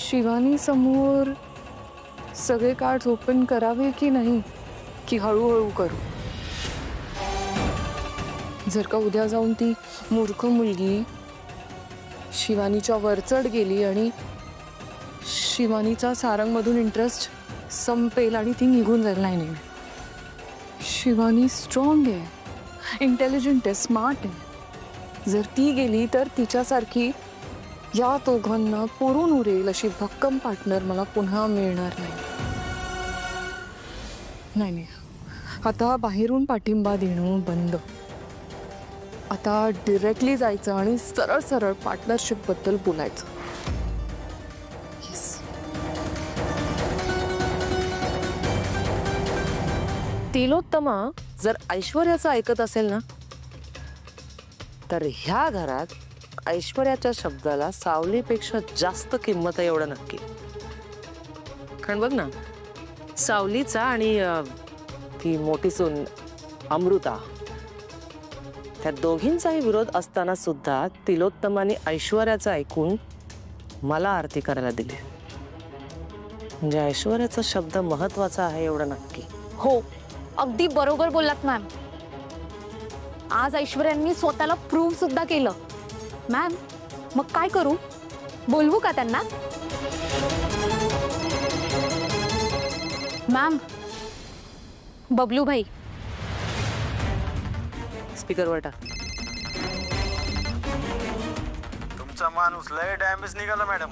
शिवानी समोर सगळे cards open करावे की नाही, की हळूहळू करू? जर का उद्या जाऊन ती मूर्ख मुलगी शिवानीच्या वर चढ गेली आणि शिवानीचा सारंगमधून इंटरेस्ट संपेल आणि ती निघून जाईल. नाही, शिवानी स्ट्रॉंग आहे, इंटेलिजंट आहे, स्मार्ट आहे. जर ती गेली तर तिच्यासारखी या दोघांना पुरून उरेल अशी भक्कम पार्टनर मला पुन्हा मिळणार नाही. आता बाहेरून पाठिंबा देणं बंद. आता डायरेक्टली जायचं आणि सरळ सरळ पार्टनरशिप बद्दल बोलायचं. तिलोत्तमा जर ऐश्वर्याचं ऐकत असेल ना, तर ह्या घरात ऐश्वर्याच्या शब्दाला सावलीपेक्षा जास्त किंमत आहे, एवढं नक्की. कारण बघ ना, सावलीचा आणि ती मोठी सून अमृता, त्या दोघींचाही विरोध असताना सुद्धा तिलोत्तमाने ऐश्वर्याचं ऐकून मला आरती करायला दिली. म्हणजे ऐश्वर्याचा शब्द महत्वाचा आहे, एवढं नक्की. हो, अगदी बरोबर बोललात मॅम. आज ऐश्वर्यांनी स्वतःला प्रूव्ह सुद्धा केलं. मॅम, मग काय करू? बोलवू का त्यांना? मॅम, बबलू भाई. स्पीकरवर टाक. तुमचा माणूस लय डॅमेज निघाला मॅडम.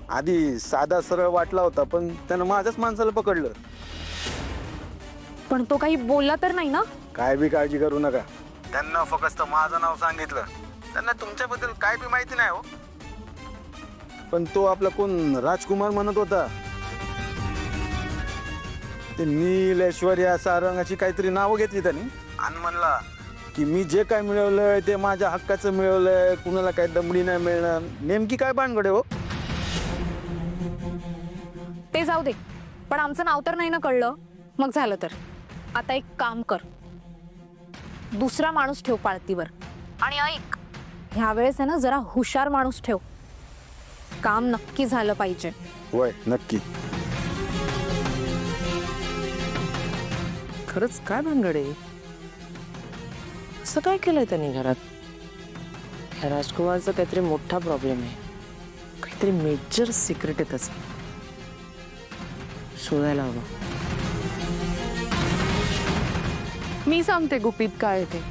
आधी साधा सरळ वाटला होता, पण त्यानं माझ्याच माणसाला पकडलं. पण तो काही बोलला तर नाही ना? काय बी काळजी करू नका. त्यांना फक्त माझं नाव सांगितलं. त्यांना तुमच्याबद्दल काय बी माहिती नाही हो. पण तो आपला कोण राजकुमार म्हणत होता, ते नील, ऐश्वर्या, सारंग अशी काहीतरी नावं घेतली त्यांनी आणि म्हणला की मी जे काय मिळवलंय ते माझ्या हक्काचं मिळवलंय, कुणाला काही दमडी नाही मिळणार. नेमकी काय भानगडे हो? ते जाऊ दे, पण आमचं नाव तर नाही ना कळलं. मग झालं तर आता एक काम कर, दुसरा माणूस ठेव पाळतीवर. आणि ऐक, ह्या वेळेस आहे ना जरा हुशार माणूस ठेव. काम नक्की झालं पाहिजे. होय, नक्की. खरंच काय भानगडे? असं काय केलंय त्यांनी घरात? ह्या राजकुमारचा काहीतरी मोठा प्रॉब्लेम आहे, काहीतरी मेजर सिक्रेट आहे त्याचं. शोधायला हवं. मी सांगते गुपित काय ते.